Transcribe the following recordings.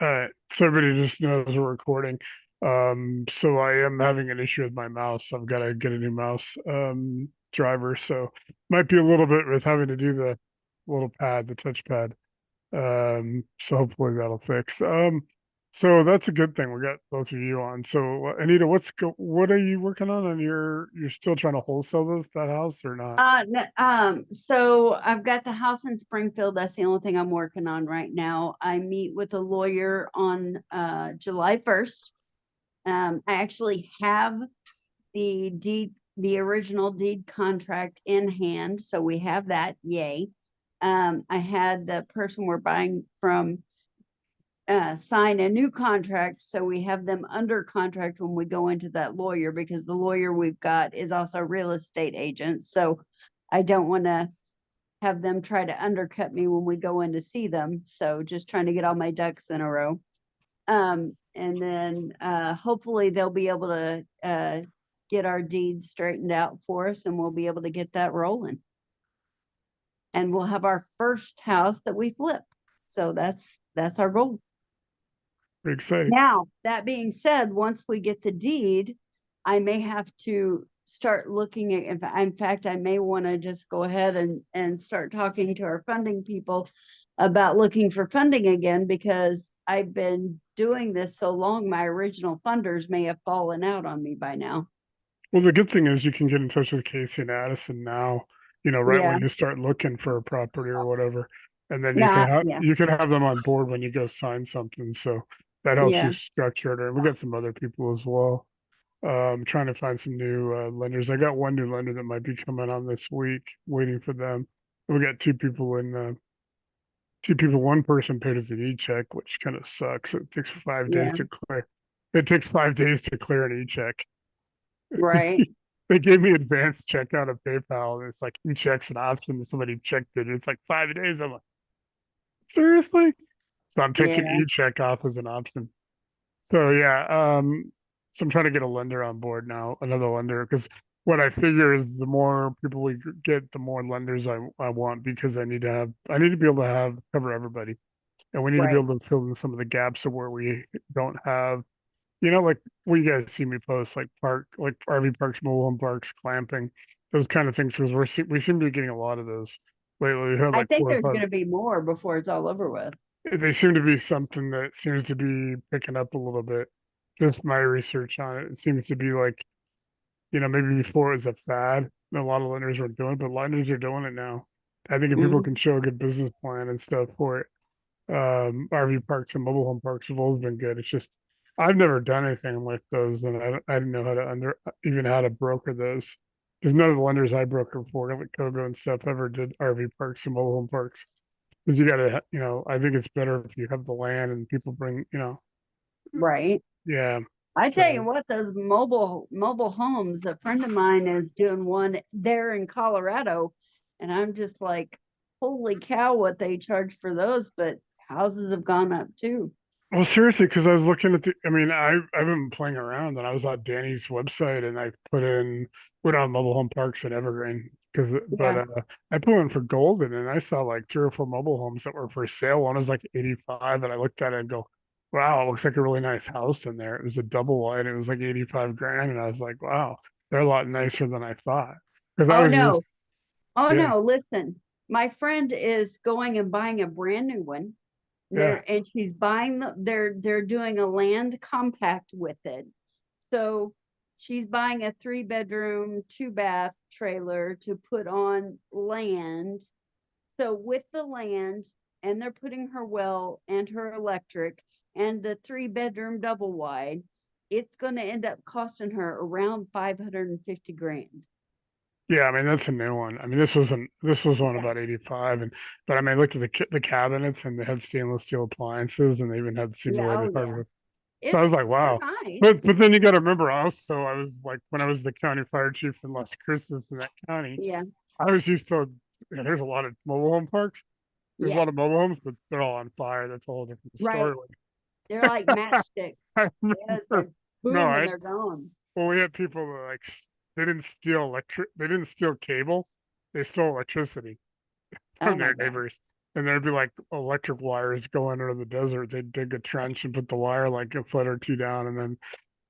So everybody just knows we're recording. So I am having an issue with my mouse. I've got to get a new mouse driver. So might be a little bit with having to do the little pad, the touch pad. So hopefully that'll fix. So that's a good thing. We got both of you on. So Anita, what are you working on? You're still trying to wholesale that house or not? So I've got the house in Springfield. That's the only thing I'm working on right now. I meet with a lawyer on July 1st. I actually have the original deed contract in hand, so we have that. Yay. I had the person we're buying from sign a new contract, so we have them under contract when we go into that lawyer, because the lawyer we've got is also a real estate agent. So I don't want to have them try to undercut me when we go in to see them. So just trying to get all my ducks in a row. And then hopefully they'll be able to get our deeds straightened out for us, and we'll be able to get that rolling. And we'll have our first house that we flip. So that's our goal. Pretty exciting. Now, that being said, once we get the deed, I may have to start looking at, in fact, I may want to just go ahead and start talking to our funding people about looking for funding again, because I've been doing this so long, my original funders may have fallen out on me by now. Well, the good thing is you can get in touch with Casey and Addison now, right Yeah. when you start looking for a property or whatever. And then Yeah. Yeah. you can have them on board when you go sign something. So that helps you Yeah. structure it. And we got some other people as well. Trying to find some new lenders. I got one new lender that might be coming on this week, waiting for them. We got two people. One person paid us an e-check, which kind of sucks. It takes 5 days Yeah. to clear. It takes 5 days to clear an e-check. Right. They gave me advanced checkout of PayPal, and it's like e-checks an option. Somebody checked it. It's like 5 days. I'm like, seriously? So I'm taking Yeah. e-check off as an option. So yeah, so I'm trying to get a lender on board now, another lender, because what I figure is the more people we get, the more lenders I want, because I need to be able to cover everybody, and we need to be Right. able to fill in some of the gaps of where we don't have, like when you guys see me post like RV parks, mobile home parks, clamping, those kind of things, because we seem to be getting a lot of those lately. We have I like think four or there's five. going to be more before it's all over with. They seem to be something that seems to be picking up a little bit. Just my research on it, it seems to be like, maybe before it was a fad, and a lot of lenders were doing it, but lenders are doing it now. I think if people Mhm. can show a good business plan and stuff for it, RV parks and mobile home parks have always been good. It's just I've never done anything with those, and I didn't know how to even how to broker those, because none of the lenders I broker for, like Kogo and stuff, ever did RV parks and mobile home parks. Because you got to, I think it's better if you have the land and people bring, Right. yeah. I tell you So, what, those mobile homes, a friend of mine is doing one there in Colorado, and I'm just like, holy cow, what they charge for those, but houses have gone up too. well, seriously, because I was looking at I mean, I've been playing around, and I was on Danny's website, and I put on mobile home parks in Evergreen, but Yeah, I put in for Golden, and I saw like 3 or 4 mobile homes that were for sale. One was like 85, and I looked at it and go, wow, it looks like a really nice house in there. It was a double wide, it was like 85 grand, and I was like, wow, they're a lot nicer than I thought. Because I oh was just, no, oh yeah, no, listen, my friend is going and buying a brand new one yeah. there, and she's buying they're doing a land compact with it. So she's buying a 3 bedroom, 2 bath trailer to put on land. So with the land, and they're putting her well and her electric and the 3 bedroom double wide, it's going to end up costing her around 550 grand. Yeah, I mean that's a new one. I mean this was one about 85, and but I mean I looked at the cabinets, and they had stainless steel appliances, and they even had Yeah, oh simulated yeah. hardware. So I It's was like, they're wow. nice. But then you got to remember also, I was like, when I was the county fire chief in Las Cruces in that county, Yeah, I was used to, there's a lot of mobile home parks. There's a yeah, lot of mobile homes, but they're all on fire. That's a whole different right. story. They're like matchsticks. I Yes, remember, they're no, boom and I they're gone. well, we had people that like they didn't steal cable, they stole electricity Oh from my their God. neighbors. and there'd be like electric wires going under the desert. They'd dig a trench and put the wire like a foot or two down, and then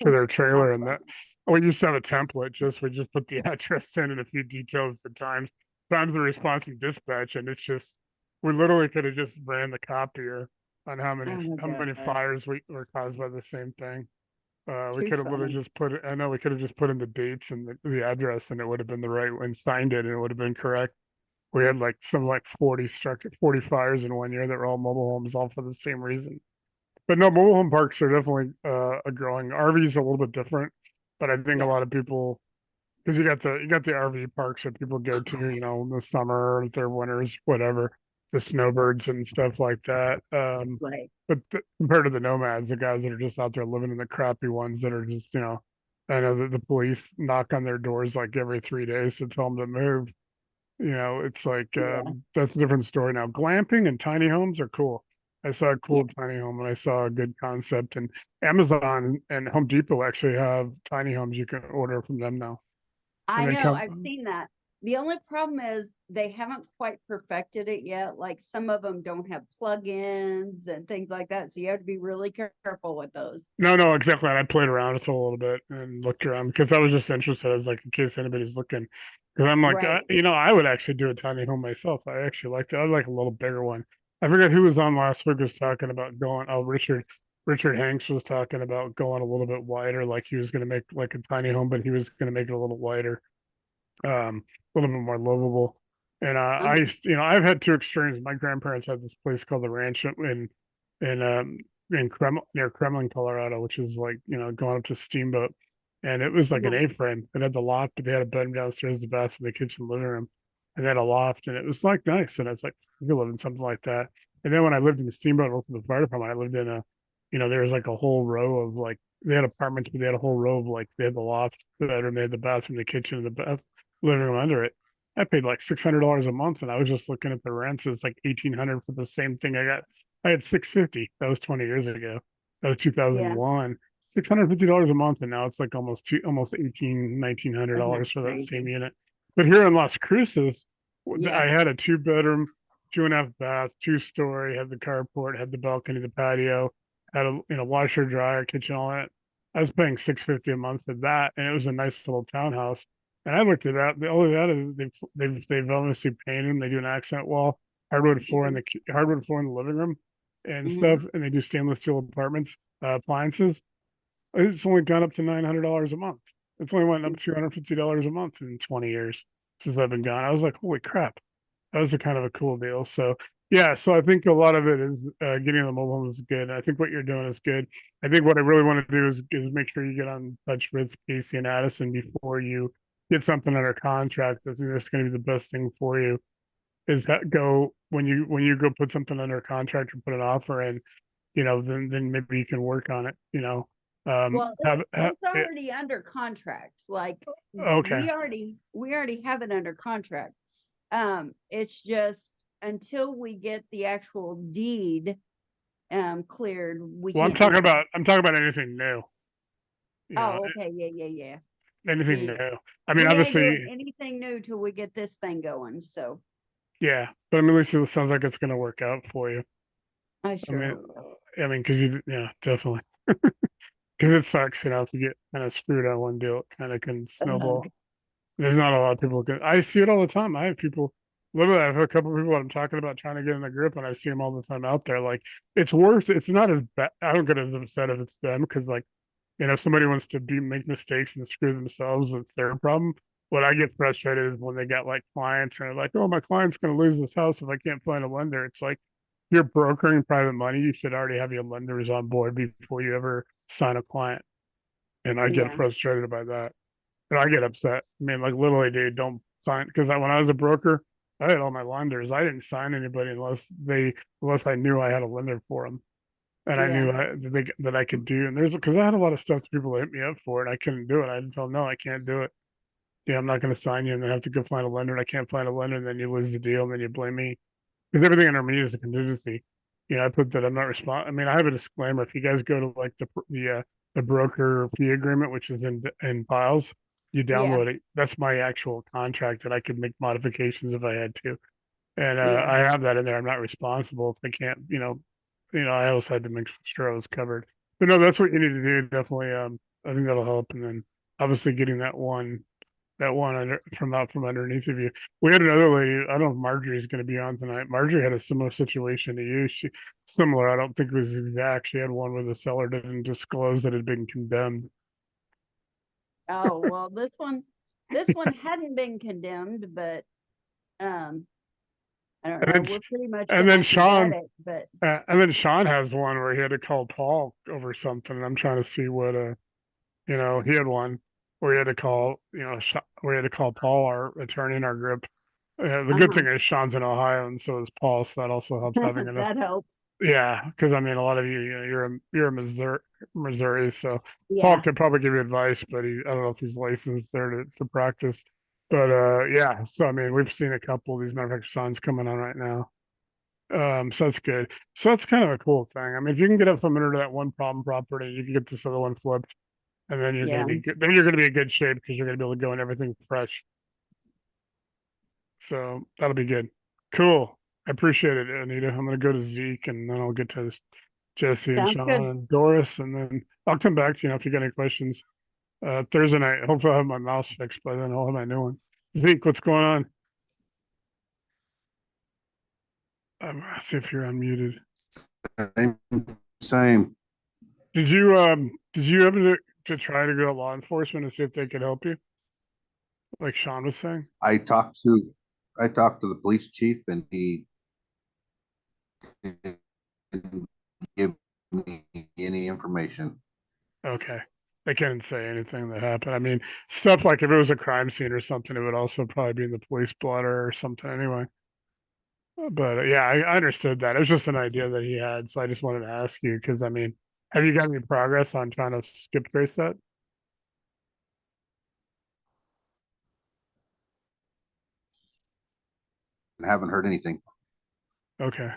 to Oh, their how trailer. And that fun. we used to have a template. Just we just put the address in and a few details at times the response from dispatch, and it's just we literally could have just ran the copier on Oh my how many gosh. fires we were caused by the same thing. We Too could have literally funny. just put it. I know we could have just put in the dates and the address, and it would have been the right and signed it, and it would have been correct. We had like some like 40 fires in one year that were all mobile homes, all for the same reason. But no, mobile home parks are definitely a growing. RVs are a little bit different, but I think a Yeah. lot of people, because you got the RV parks that people go to, in the summer, their winters, whatever, the snowbirds and stuff like that. Right. But compared to the nomads, the guys that are just out there living in the crappy ones that are just, I know that the police knock on their doors like every 3 days to tell them to move. It's like Yeah. that's a different story now. Glamping and tiny homes are cool. I saw a Yeah. cool tiny home and I saw a good concept. And Amazon and Home Depot actually have tiny homes you can order from them now, and I they know, I've come. seen that. The only problem is they haven't quite perfected it yet. Like some of them don't have plugins and things like that. So you have to be really careful with those. No, no, exactly. And I played around with it a little bit and looked around because I was just interested. I was like, in case anybody's looking, because I'm like, Right. I would actually do a tiny home myself. I actually liked it. I like a little bigger one. I forget who was on last week was talking about going. Oh, Richard Hanks was talking about going a little bit wider. Like he was going to make like a tiny home, but he was going to make it a little wider, a little bit more livable. And Uh-huh. I've had two extremes. My grandparents had this place called the Ranch in near Kremlin, Colorado, which is like going up to Steamboat, and it was like an Uh-huh. A-frame. It had the loft, but they had a bedroom downstairs, the bathroom, the kitchen, living room, and they had a loft, and it was like nice. And it's like you could live in something like that. And then when I lived in the Steamboat, I worked for the fire department. I lived in there was like a whole row of like they had apartments, but they had a whole row of like they had the loft, the bedroom, they had the bathroom, the kitchen, and the living room under it. I paid like $600 a month, and I was just looking at the rents. It's like 1,800 for the same thing. I had 650. That was 20 years ago. That was Yeah. 2001. $650 a month, and now it's like almost 18, nineteen hundred Isn't that dollars for that same crazy? unit. But here in Las Cruces, Yeah. I had a 2 bedroom, 2.5 bath, 2 story, had the carport, had the balcony, the patio, had a washer, dryer, kitchen, all that. I was paying 650 a month for that, and it was a nice little townhouse. And I looked at that. The only that is they've obviously painted them. They do an accent wall, hardwood floor in the living room, and Hmm. stuff. And they do stainless steel apartments, appliances. It's only gone up to $900 a month. It's only went up $250 a month in 20 years since I've been gone. I was like, holy crap, that was a kind of a cool deal. So yeah, so I think a lot of it is getting the mobile home is good. I think what you're doing is good. I think what I really want to do is make sure you get on touch with Casey and Addison before you get something under contract. I think that's going to be the best thing for you. Is that go when you go put something under contract or put an offer in, then maybe you can work on it. Well, Have it's it, already under contract. Like okay. we already have it under contract. It's just until we get the actual deed cleared, we Well, can't do anything. I'm talking about anything new. You know, Oh, okay. Yeah, yeah, yeah. anything Yeah. new. I mean, We ain't doing obviously, anything new till we get this thing going. So yeah, but I mean, at least it sounds like it's going to work out for you. I I sure mean, hope so. because yeah, definitely, because it sucks, if you get kind of screwed on one deal, it kind of can snowball. There's not a lot of people can. I see it all the time. I have people, literally, I have a couple of people that I'm talking about trying to get in the group, and I see them all the time out there. Like, it's worse. It's not as bad. I don't get as upset if it's them because, like, if somebody wants to make mistakes and screw themselves, it's their problem. What I get frustrated is when they got like clients and they're like, "Oh, my client's going to lose this house if I can't find a lender." It's like you're brokering private money. You should already have your lenders on board before you ever sign a client. And I get Yeah, frustrated by that. And I get upset. I mean, like literally, dude, don't sign because when I was a broker, I had all my lenders. I didn't sign anybody unless I knew I had a lender for them and I yeah, knew that I could do. And there's because I had a lot of stuff that people hit me up for, and I couldn't do it. I had to tell them, no, I can't do it. Yeah, I'm not going to sign you, and then have to go find a lender, and I can't find a lender, and then you lose the deal, and then you blame me because everything under me is a contingency. I put that I'm not respond. I mean, I have a disclaimer. If you guys go to like the broker fee agreement, which is in files, you yeah. download it. That's my actual contract that I could make modifications if I had to. And Yeah. I have that in there. I'm not responsible if I can't, I also had to make sure I was covered. But no, that's what you need to do. Definitely. I think that'll help. And then obviously getting that one from underneath of you. We had another lady. I don't know if Marjorie's going to be on tonight. Marjorie had a similar situation to you. Similar. I don't think it was exact. She had one where the seller didn't disclose that it had been condemned. Oh, well, this one hadn't been condemned, but um, I don't And know. then, We're pretty much and gonna then have to vet Sean, it, but Sean has one where he had to call Paul over something. And I'm trying to see what he had one where he had to call, where he had to call Paul, our attorney in our group. The good uh-huh. thing is Sean's in Ohio, and so is Paul, so that also helps having enough. That helps. Yeah, because I mean, a lot of you're a Missouri, so Paul Yeah, could probably give you advice, but I don't know if he's licensed there to practice. But yeah, so I mean, we've seen a couple of these manufacturer signs coming on right now. So that's good. So that's kind of a cool thing. I mean, if you can get up from under that one problem property, you can get this other one flipped, and then you're going to yeah. be good. Then you're going to be in good shape because you're going to be able to go in everything fresh. So that'll be good. Cool. I appreciate it, Anita. I'm going to go to Zeke, and then I'll get to Jesse and Sounds Sean good. and Doris, and then I'll come back to you if you got any questions. Thursday night. Hopefully, I'll have my mouse fixed by then. I'll have my new one. Zeke, what's going on? See if you're unmuted. Same. Did you ever to try to go to law enforcement and see if they could help you, like Sean was saying? I talked to I talked to the police chief and he didn't give me any information. Okay. They can't say anything that happened. I mean, stuff like if it was a crime scene or something, it would also probably be in the police blotter or something anyway. But yeah, I understood that. It was just an idea that he had, so I just wanted to ask you because I mean, have you got any progress on trying to skip trace that? And haven't heard anything. Okay,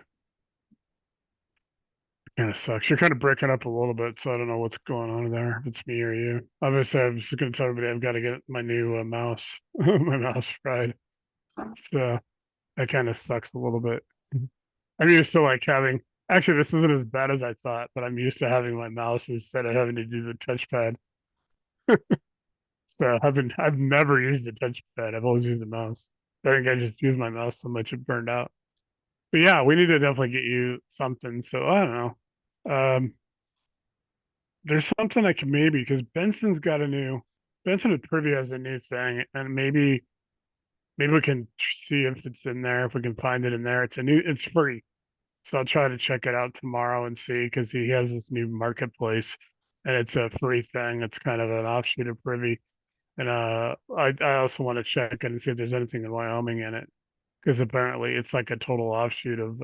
kind of sucks. You're kind of breaking up a little bit, so I don't know what's going on there. If it's me or you. Obviously, I'm just going to tell everybody I've got to get my new mouse, my mouse fried. So that kind of sucks a little bit. I'm used to like having. Actually, this isn't as bad as I thought, but I'm used to having my mouse instead of having to do the touchpad. So I've never used a touchpad. I've always used a mouse. I think I just used my mouse so much it burned out. But yeah, we need to definitely get you something. So I don't know. There's something I could maybe because Benson at Privy has a new thing, and maybe we can see if it's in there, if we can find it in there. It's free. So I'll try to check it out tomorrow and see because he has this new marketplace and it's a free thing. It's kind of an offshoot of Privy. And I also want to check and see if there's anything in Wyoming in it because apparently it's like a total offshoot of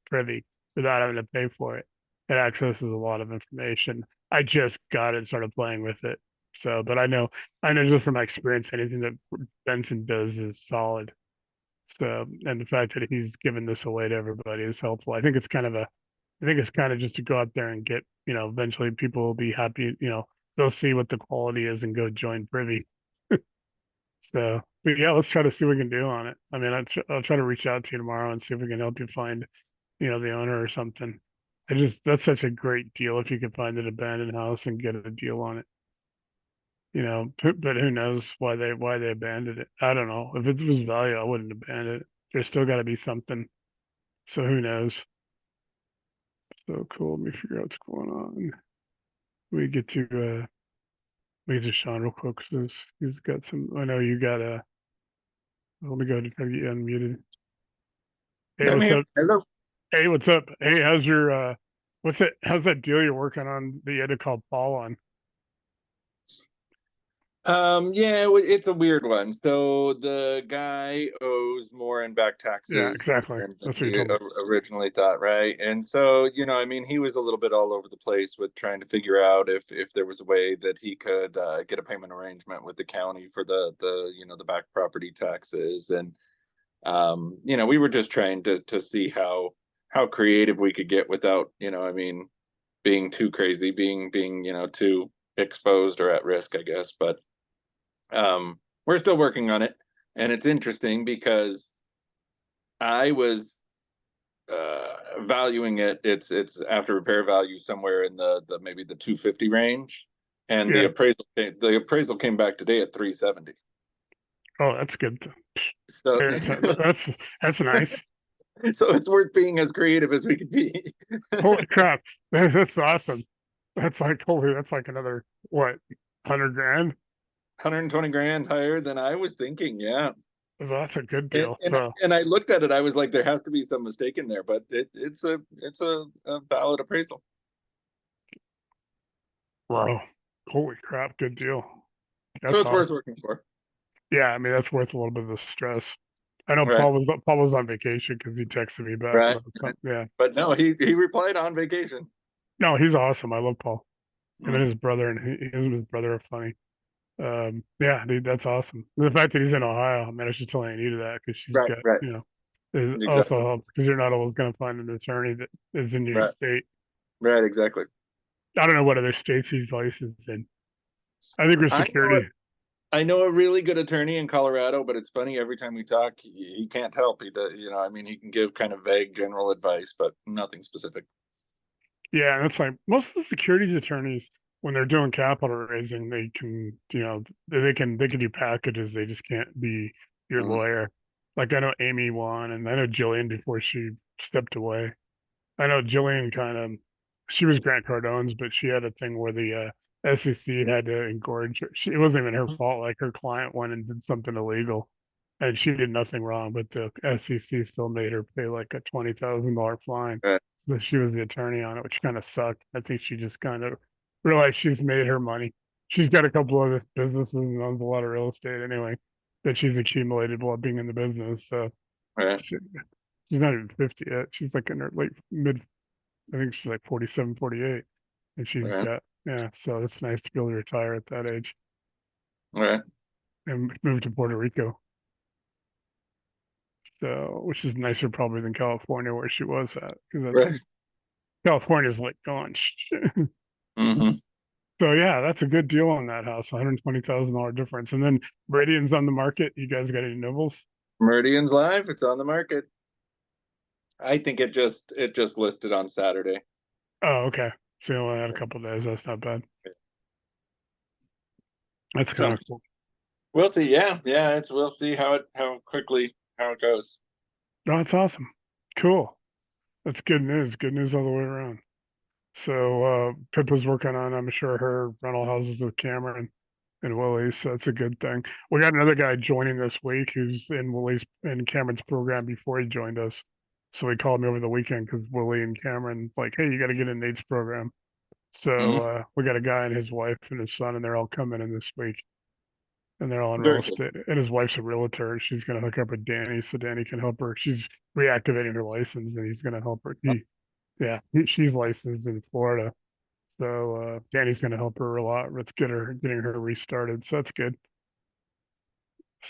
Privy without having to pay for it. It accesses a lot of information. I just got it, started playing with it. So, but I know just from my experience, anything that Benson does is solid. So, and the fact that he's given this away to everybody is helpful. I think it's kind of just to go out there and get, eventually people will be happy, they'll see what the quality is and go join Privy. So, but yeah, let's try to see what we can do on it. I mean, I'll try to reach out to you tomorrow and see if we can help you find, the owner or something. That's such a great deal if you could find an abandoned house and get a deal on it. But who knows why they abandoned it? I don't know. If it was value, I wouldn't abandon it. There's still got to be something. So who knows? So cool. Let me figure out what's going on. We get to we get to Sean real quick because he's got some. I know you got a. Let me go to try to get you unmuted. Hey, I'm what's here. up? Hello. Hey, what's up? Hey, how's your what's it? How's that deal you're working on that you had to call Paul on? Yeah, it's a weird one. So the guy owes more in back Yeah, taxes exactly. than That's what you he told me. originally thought, right? And so, I mean, he was a little bit all over the place with trying to figure out if there was a way that he could get a payment arrangement with the county for the back property taxes. And we were just trying to see how creative we could get without, I mean, being too crazy, being too exposed or at risk, I guess. But we're still working on it, and it's interesting because I was valuing it, it's after repair value somewhere in the maybe the 250 range, and Yeah. the appraisal came back today at 370. Oh, that's good. So Yeah, that's nice. so it's worth being as creative as we could be. Holy crap. That's awesome. That's like that's like another what, 100 grand? 120 grand higher than I was thinking. Yeah. That's a good And, deal. and, So and I looked at it, I was like, there has to be some mistake in there, but it's a valid appraisal. wow. Holy crap, good deal. So That's it's worth awesome. working for. Yeah, I mean that's worth a little bit of the stress. I know Right. Paul was on vacation because he texted me back Right. about something. Yeah. But no, he replied on vacation. No, he's awesome. I love Paul. Him and Mhm. his brother him and his brother are funny. Yeah, dude, that's awesome. The fact that he's in Ohio, I mean, I should tell you I needed that because she's Right, got, right. is also Exactly. helps because you're not always going to find an attorney that is in your Right. state. Right, exactly. I don't know what other states he's licensed in. I think with I know security. I know a really good attorney in Colorado, but it's funny every time we talk, he can't help. He does, I mean, he can give kind of vague general advice, but nothing specific. Yeah, and it's like most of the securities attorneys when they're doing capital raising, they can, they can do packages. They just can't be your Mhm. lawyer. Like I know Amy won, and I know Jillian before she stepped away. I know Jillian kind of, she was Grant Cardone's, but she had a thing where the SEC had to engorge her. It wasn't even her fault. Like her client went and did something illegal, and she did nothing wrong, but the SEC still made her pay like a $20,000 fine. Right. So she was the attorney on it, which kind of sucked. I think she just kind of realized she's made her money. She's got a couple of businesses and owns a lot of real estate anyway that she's accumulated while being in the business. So Right. she's not even 50 yet. She's like in her late mid, I think she's like 47, 48. And she's Right. got, yeah, so it's nice to be able to retire at that age Right. and move to Puerto Rico. So, which is nicer probably than California where she was at, because Right. California's like gone. Hmm. So yeah, that's a good deal on that house, $120,000 difference. And then Meridian's on the market. You guys got any nibbles? Meridian's live. It's on the market. I think it just listed on Saturday. Oh, okay. So you only had a couple days. That's not bad. That's kind So of cool. we'll see. Yeah, yeah. We'll see how quickly how it goes. No, that's awesome. Cool. That's good news. Good news all the way around. So Pippa's working on, I'm sure, her rental houses with Cameron and Willie's. So that's a good thing. We got another guy joining this week who's in Willie's and Cameron's program before he joined us. So he called me over the weekend because Willie and Cameron like, hey, you got to get in Nate's program. So Hmm. we got a guy and his wife and his son, and they're all coming in this week. And they're all in real Very cool. estate. And his wife's a realtor. And she's going to hook up with Danny so Danny can help her. She's reactivating her license, and he's going to help her. She's licensed in Florida. So Danny's going to help her a lot with getting her restarted. So that's good.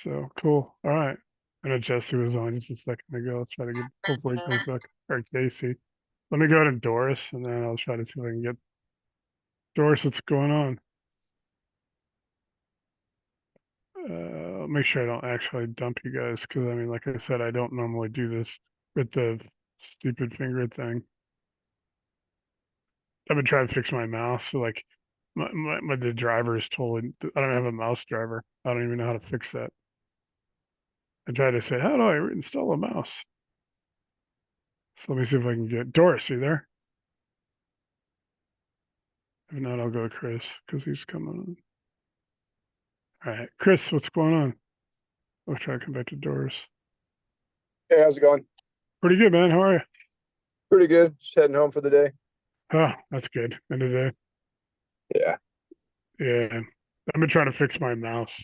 So cool. All right. I know Jesse was on just a second ago. Let's try to get. Hopefully he comes back. Or Casey. Let me go to Doris, and then I'll try to see if I can get Doris. What's going on? Make sure I don't actually dump you guys because I mean, like I said, I don't normally do this with the stupid finger thing. I've been trying to fix my mouse. So like the driver is totally, I don't have a mouse driver. I don't even know how to fix that. I tried to say, how do I install a mouse? So let me see if I can get Doris, you there? If not, I'll go to Chris because he's coming on. All right, Chris, what's going on? I'll try to come back to Doris. Hey, how's it going? Pretty good, man. How are you? Pretty good. Just heading home for the day. Oh, that's good. End of the day. Yeah. Yeah. I've been trying to fix my mouse.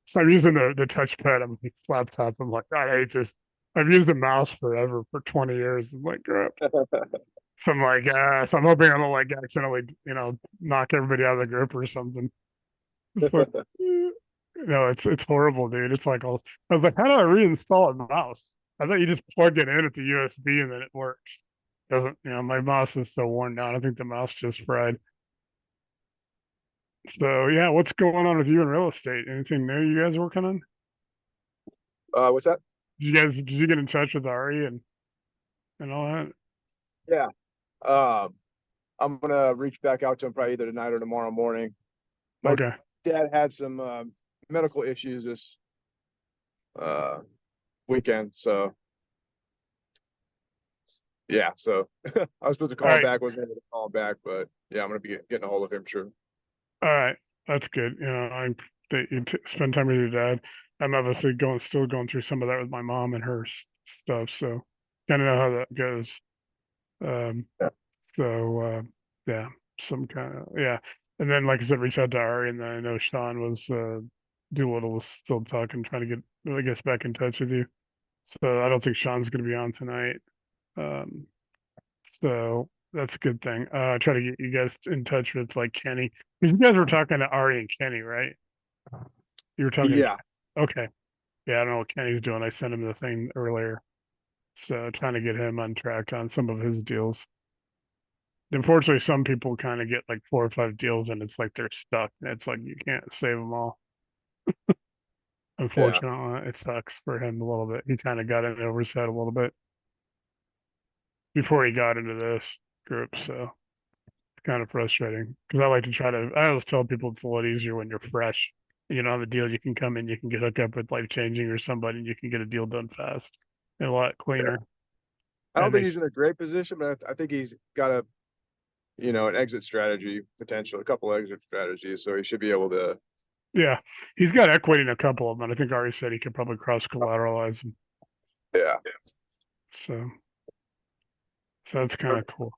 So I'm using the touchpad on my laptop. I'm like, I hate this. I've used the mouse forever for 20 years. I'm like, crap. So I'm like, so I'm hoping I don't like accidentally, knock everybody out of the group or something. It's like, no, it's horrible, dude. It's like I was like, how do I reinstall a mouse? I thought you just plug it in at the USB and then it works. Doesn't, my mouse is so worn down. I think the mouse just fried. So yeah, what's going on with you in real estate? Anything new you guys working on? What's that? did you get in touch with Ari and all that? Yeah. I'm gonna reach back out to him probably either tonight or tomorrow morning. My Okay. dad had some medical issues this weekend, so yeah. So I was supposed to call All him right. back, wasn't able to call him back, but yeah, I'm gonna be getting a hold of him. Sure. All right. That's good. You know, that you spend time with your dad. I'm obviously still going through some of that with my mom and her stuff. So kind of know how that goes. Um, Yeah. so, yeah, some kind of, yeah. And then, like I said, reach out to Ari, and then I know Sean Doolittle was still talking, trying to get, I guess, back in touch with you. So I don't think Sean's going to be on tonight. Um, so that's a good thing. Try to get you guys in touch with like Kenny. Because you guys were talking to Ari and Kenny, right? You were talking to Yeah. okay. Yeah, I don't know what Kenny's doing. I sent him the thing earlier. So trying to get him on track on some of his deals. Unfortunately, some people kind of get like 4 or 5 deals and it's like they're stuck. It's like you can't save them all. Yeah. Unfortunately, it sucks for him a little bit. He kind of got in over his head a little bit before he got into this group. So it's kind of frustrating because I always tell people it's a lot easier when you're fresh. You know, the deal you can come in, you can get hooked up with life changing or somebody and you can get a deal done fast and a lot cleaner. I don't And think they, he's in a great position, but I think he's got an exit strategy potential, a couple exit strategies, so he should be able to. yeah, he's got equity in a couple of them. And I think Ari said he could probably cross collateralize them. Yeah. So, so that's kind of cool.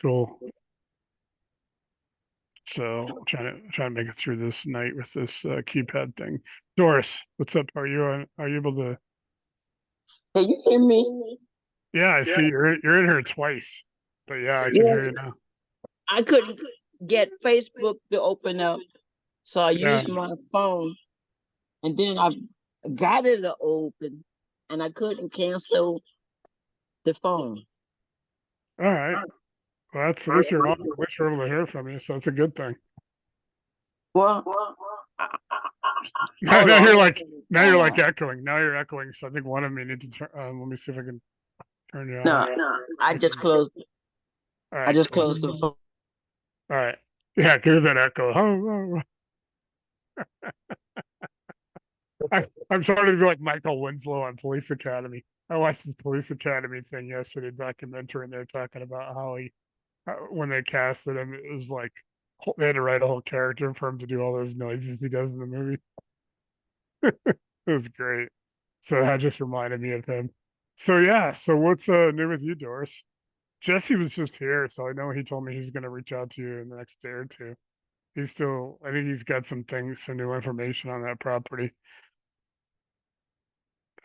Cool. So trying to make it through this night with this keypad thing. Doris, what's up? Are you able to? Can you hear me? Yeah, I see you're in here twice. But yeah, I can Yeah, hear you now. I couldn't get Facebook to open up, so I Yeah. used my phone, and then I got it to open, and I couldn't cancel the phone. All right. Well, that's at least you're on. At least you're able to hear from you, so it's a good thing. Well, Now, hold now on. you're like echoing. Now you're echoing. So I think one of me need to turn. Let me see if I can turn you No, on. I just closed. All I right. just Cool. closed the phone. All right. Yeah, there's that echo. I'm starting to be like Michael Winslow on Police Academy. I watched this Police Academy thing yesterday, documentary, and they're talking about how when they casted him, it was like they had to write a whole character for him to do all those noises he does in the movie. It was great. So that just reminded me of him. So yeah, so what's new with you, Doris? Jesse was just here, so I know he told me he's gonna reach out to you in the next day or two. I think he's got some new information on that property.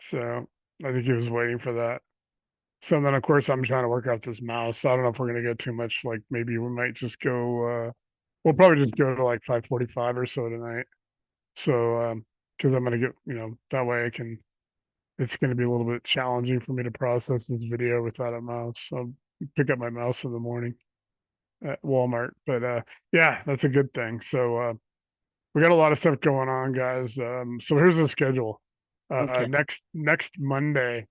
So I think he was waiting for that. So then of course I'm trying to work out this mouse. I don't know if we're gonna get too much, like maybe we might just go we'll probably just go to like 5:45 or so tonight. So because I'm gonna get, that way it's gonna be a little bit challenging for me to process this video without a mouse. I'll pick up my mouse in the morning at Walmart. But yeah, that's a good thing. So we got a lot of stuff going on, guys. So here's the schedule. Okay. Next Monday,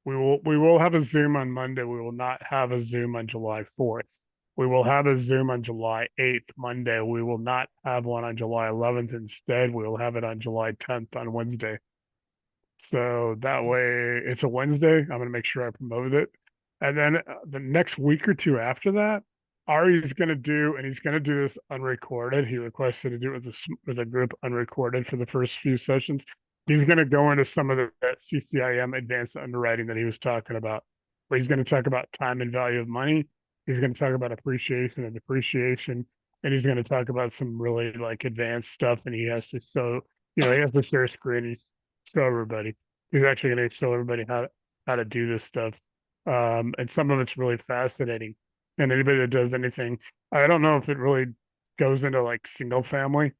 we will have a Zoom on Monday. We will not have a Zoom on July 4th. We will have a Zoom on July 8th, Monday. We will not have one on July 11th. Instead, we will have it on July 10th on Wednesday. So that way it's a Wednesday. I'm going to make sure I promote it. And then the next week or two after that, Ari's going to do, and he's going to do this unrecorded. He requested to do it with a group unrecorded for the first few sessions. He's going to go into some of the CCIM advanced underwriting that he was talking about, where he's going to talk about time and value of money. He's going to talk about appreciation and depreciation, and he's going to talk about some really like advanced stuff. And he has to he has to share a screen. He's show everybody. He's actually going to show everybody how to do this stuff. And some of it's really fascinating. And anybody that does anything, I don't know if it really goes into like single family,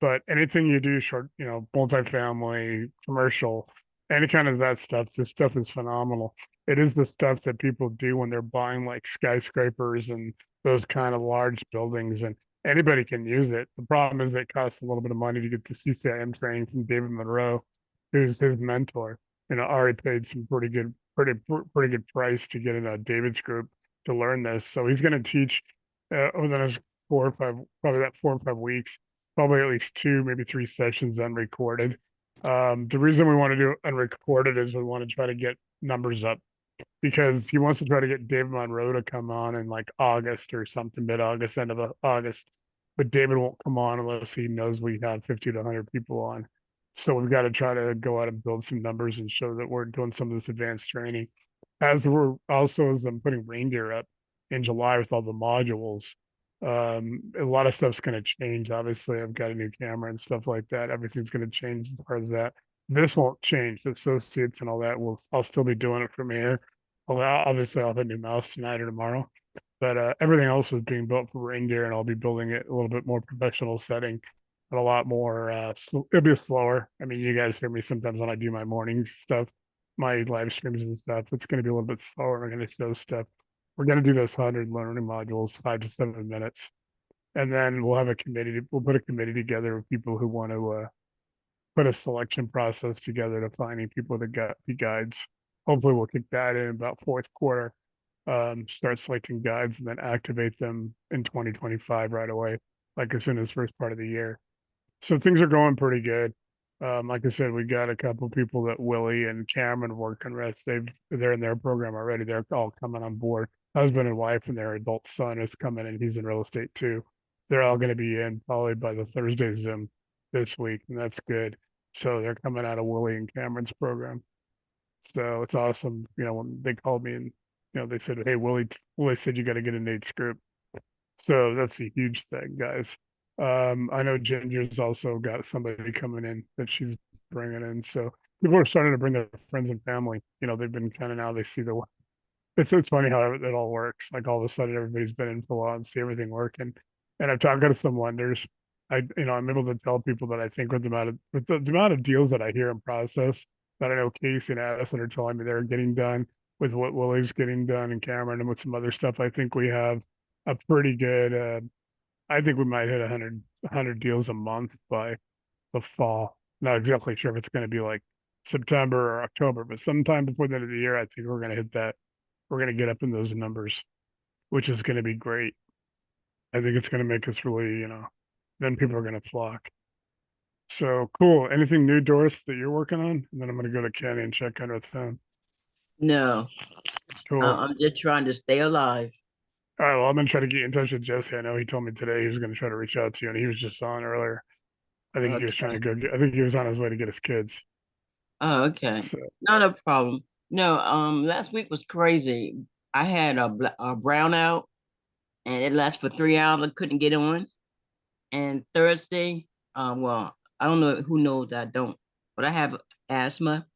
but anything you do short, multifamily, commercial, any kind of that stuff, this stuff is phenomenal. It is the stuff that people do when they're buying like skyscrapers and those kind of large buildings. And anybody can use it. The problem is it costs a little bit of money to get the CCIM training from David Monroe, who's his mentor. Ari paid some pretty good price to get in David's group to learn this. So he's going to teach over the next 4 or 5, probably about 4 or 5 weeks, probably at least 2, maybe 3 sessions unrecorded. The reason we want to do unrecorded is we want to try to get numbers up, because he wants to try to get David Monroe to come on in like August or something, mid-August, end of August. But David won't come on unless he knows we have 50 to 100 people on. So we've got to try to go out and build some numbers and show that we're doing some of this advanced training. As I'm putting Reindeer up in July with all the modules. A lot of stuff's going to change. Obviously, I've got a new camera and stuff like that. Everything's going to change as far as that. This won't change. The associates and all that I'll still be doing it from here. Obviously, I'll have a new mouse tonight or tomorrow, but everything else is being built for Reindeer, and I'll be building it a little bit more professional setting and a lot more. It'll be slower. I mean, you guys hear me sometimes when I do my morning stuff, my live streams and stuff. It's going to be a little bit slower. I'm going to show stuff. We're going to do those 100 learning modules, 5 to 7 minutes, and then we'll have a committee. We'll put a committee together of people who want to put a selection process together to finding people to be guides. Hopefully we'll kick that in about Q4, start selecting guides and then activate them in 2025 right away, like as soon as first part of the year. So things are going pretty good. Like I said, we got a couple people that Willie and Cameron working with. They're in their program already. They're all coming on board. Husband and wife and their adult son is coming in. He's in real estate too. They're all going to be in probably by the Thursday Zoom this week, and that's good. So they're coming out of Willie and Cameron's program. So it's awesome. When they called me and, they said, hey, Willie said you got to get in Nate's group. So that's a huge thing, guys. I know Ginger's also got somebody coming in that she's bringing in. So people are starting to bring their friends and family. They've been kind of, now they see it's funny how it all works. Like all of a sudden everybody's been in for a while and see everything working. And I've talked to some lenders. I'm able to tell people that I think with the amount of deals that I hear in process, that I know Casey and Addison are telling me they're getting done, with what Willie's getting done and Cameron and with some other stuff, I think we have a pretty good, I think we might hit 100 deals a month by the fall. Not exactly sure if it's going to be like September or October, but sometime before the end of the year, I think we're going to hit that. We're going to get up in those numbers, which is going to be great. I think it's going to make us really, then people are going to flock. So cool. Anything new, Doris, that you're working on? And then I'm going to go to Kenny and check in with him. No, Cool. I'm just trying to stay alive. All right. Well, I'm going to try to get in touch with Jesse. I know he told me today he was going to try to reach out to you, and he was just on earlier. I think he was trying to I think he was on his way to get his kids. Oh, okay. So, Not a problem. No, last week was crazy. I had a brownout and it lasted for 3 hours. I couldn't get on. And Thursday, well, I don't know who knows that I don't, but I have asthma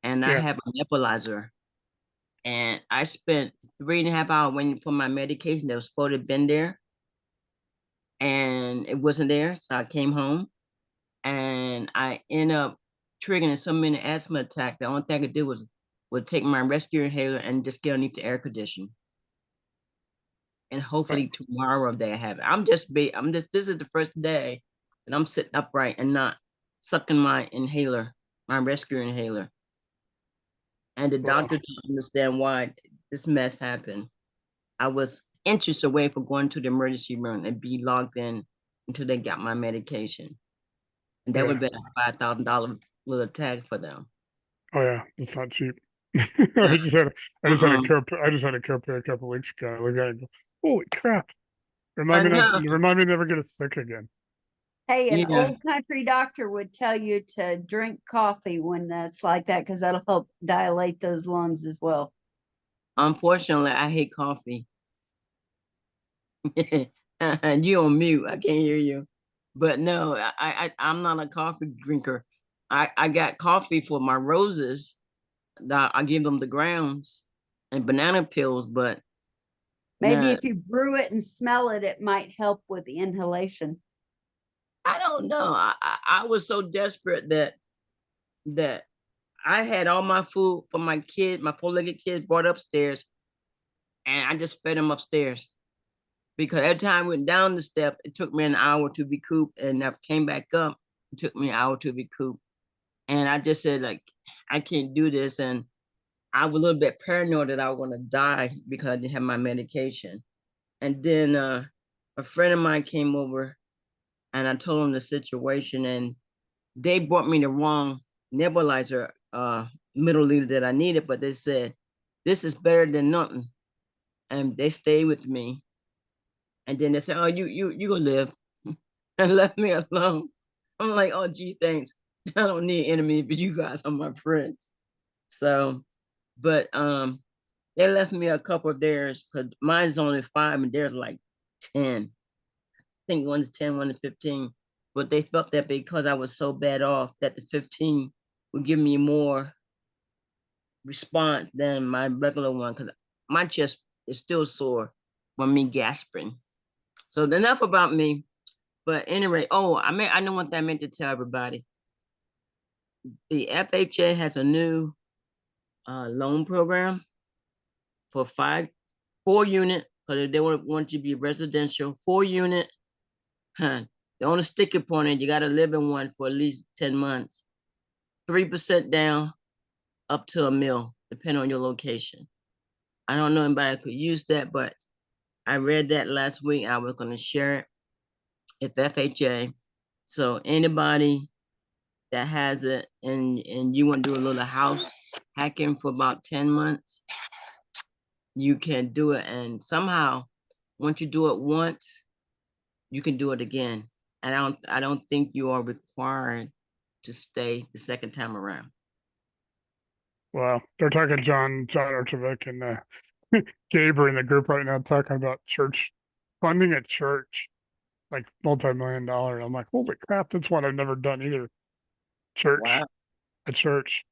and I yeah. have a nebulizer. And I spent 3.5 hours waiting for my medication that was supposed to have been there. And it wasn't there. So I came home and I ended up triggering so many asthma attacks. The only thing I could do was take my rescue inhaler and just get underneath the air conditioning. And hopefully tomorrow they have it. This is the first day that I'm sitting upright and not sucking my inhaler, my rescue inhaler. And the doctor didn't understand why this mess happened. I was inches away from going to the emergency room and be logged in until they got my medication. And that would have been a $5,000 little tag for them. Oh yeah, it's not cheap. I just had a care pair a couple weeks ago. I looked at it and go, holy crap. Remind me never get sick again. Hey, an old country doctor would tell you to drink coffee when that's like that, because that'll help dilate those lungs as well. Unfortunately, I hate coffee. And you on mute, I can't hear you. But no, I'm not a coffee drinker. I got coffee for my roses. I give them the grounds and banana peels, but maybe if you brew it and smell it, it might help with the inhalation. I don't know. I was so desperate that I had all my food for my kid, my 4-legged kids brought upstairs, and I just fed them upstairs because every time I went down the step, it took me an hour to recoup, and I came back up, it took me an hour to recoup. And I just said, like, I can't do this. And I was a little bit paranoid that I was gonna die because I didn't have my medication. And then a friend of mine came over and I told him the situation, and they brought me the wrong nebulizer milliliter that I needed, but they said, this is better than nothing. And they stayed with me. And then they said, oh, you gonna live, and left me alone. I'm like, oh gee, thanks. I don't need enemies, but you guys are my friends. So, but they left me a couple of theirs because mine's only 5 and theirs like 10. I think one's 10, one is 15. But they felt that because I was so bad off, that the 15 would give me more response than my regular one, because my chest is still sore from me gasping. So enough about me. But anyway, I know one thing I meant to tell everybody. The FHA has a new loan program for 4-unit, because they want you to be residential, 4-unit. The only sticky point is you got to live in one for at least 10 months. 3% down, up to $1 million, depending on your location. I don't know anybody could use that, but I read that last week. I was going to share it. It's FHA. So anybody that has it and you want to do a little house hacking for about 10 months, you can do it. And somehow, once you do it once, you can do it again. And I don't think you are required to stay the second time around. Wow, they're talking John Archevik and Gabe are in the group right now talking about church funding at church, like multi-million-dollar. I'm like, holy crap, that's what I've never done either. Church, Wow. a church.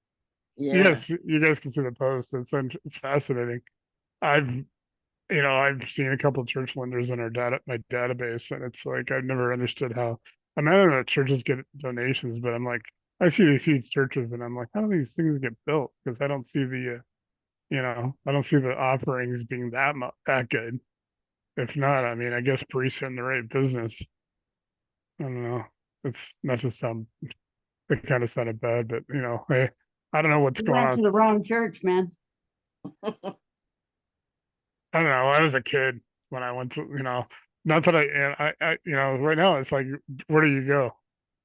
Yeah. You guys can see the post. It's fascinating. I've seen a couple of church lenders in my database, and it's like I've never understood how. I mean, I don't know if churches get donations, but I'm like, I see these huge churches, and I'm like, how do these things get built? Because I don't see I don't see the offerings being that good. If not, I mean, I guess priests in the right business. I don't know. It's not to sound it kind of sounded bad, but I don't know what's You going went on. to the wrong church, man. I don't know. I was a kid when I went to, not that right now it's like, where do you go?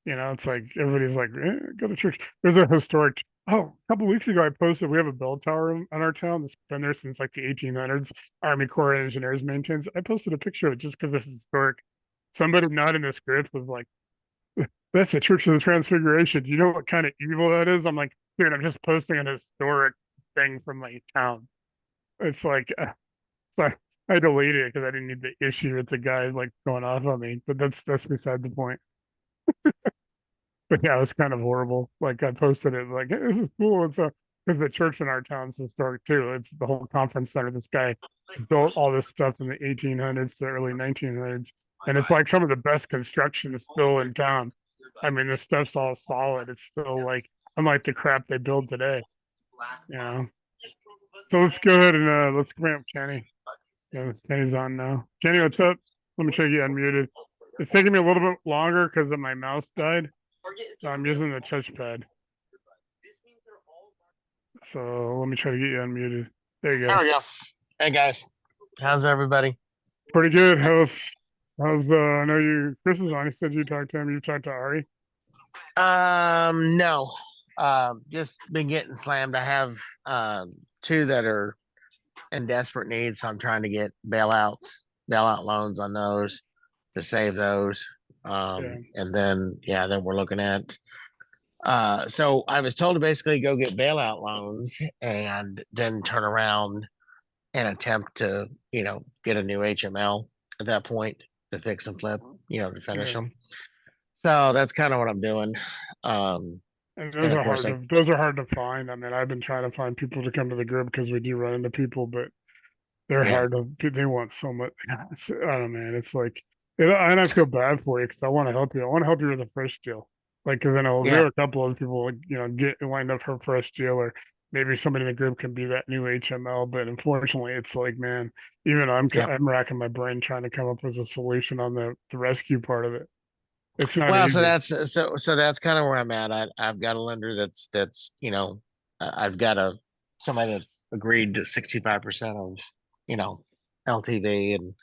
It's like everybody's like, go to church. There's a historic. Oh, a couple weeks ago, I posted we have a bell tower in our town that's been there since like the 1800s. Army Corps of Engineers maintains. I posted a picture of it just because it's historic. Somebody not in this group was like, "That's the Church of the Transfiguration. Do you know what kind of evil that is?" I'm like, dude, I'm just posting an historic thing from my town. It's like, so I deleted it because I didn't need the issue with the guy like going off on me. But that's beside the point. But yeah, it was kind of horrible. Like I posted it like, hey, this is cool. And so because the church in our town's historic too. It's the whole conference center. This guy built all this stuff in the 1800s to early 1900s, and it's like some of the best construction is still in town. I mean, this stuff's all solid. It's still like unlike the crap they build today. You know. So let's go ahead and let's bring up Kenny. Yeah, Kenny's on now. Kenny, what's up? Let me check you unmuted. It's taking me a little bit longer because of my mouse died. So I'm using the touchpad. So let me try to get you unmuted. There you There go. we go. Hey guys, how's everybody? Pretty good. How's I know Chris is on. He said you talked to him. You talked to Ari. No. Just been getting slammed. I have two that are in desperate need, so I'm trying to get bailout loans on those to save those. Yeah. And then we're looking at so I was told to basically go get bailout loans and then turn around and attempt to, get a new HML at that point to fix and flip, to finish Yeah. them. So that's kind of what I'm doing. And And those of are course, those are hard to find. I mean, I've been trying to find people to come to the group because we do run into people, but they're Yeah. hard they want so much. I don't know, man. It's like, and I feel bad for you because I want to help you. I want to help you with a fresh deal. Like, because I know there Yeah. are a couple of people, like, wind up for fresh deal or maybe somebody in the group can be that new HML, but unfortunately it's like, man, even Yep. I'm racking my brain trying to come up with a solution on the rescue part of it. It's not Well, easy. so that's kind of where I'm at. I've got a lender that's I've got somebody that's agreed to 65% of LTV, and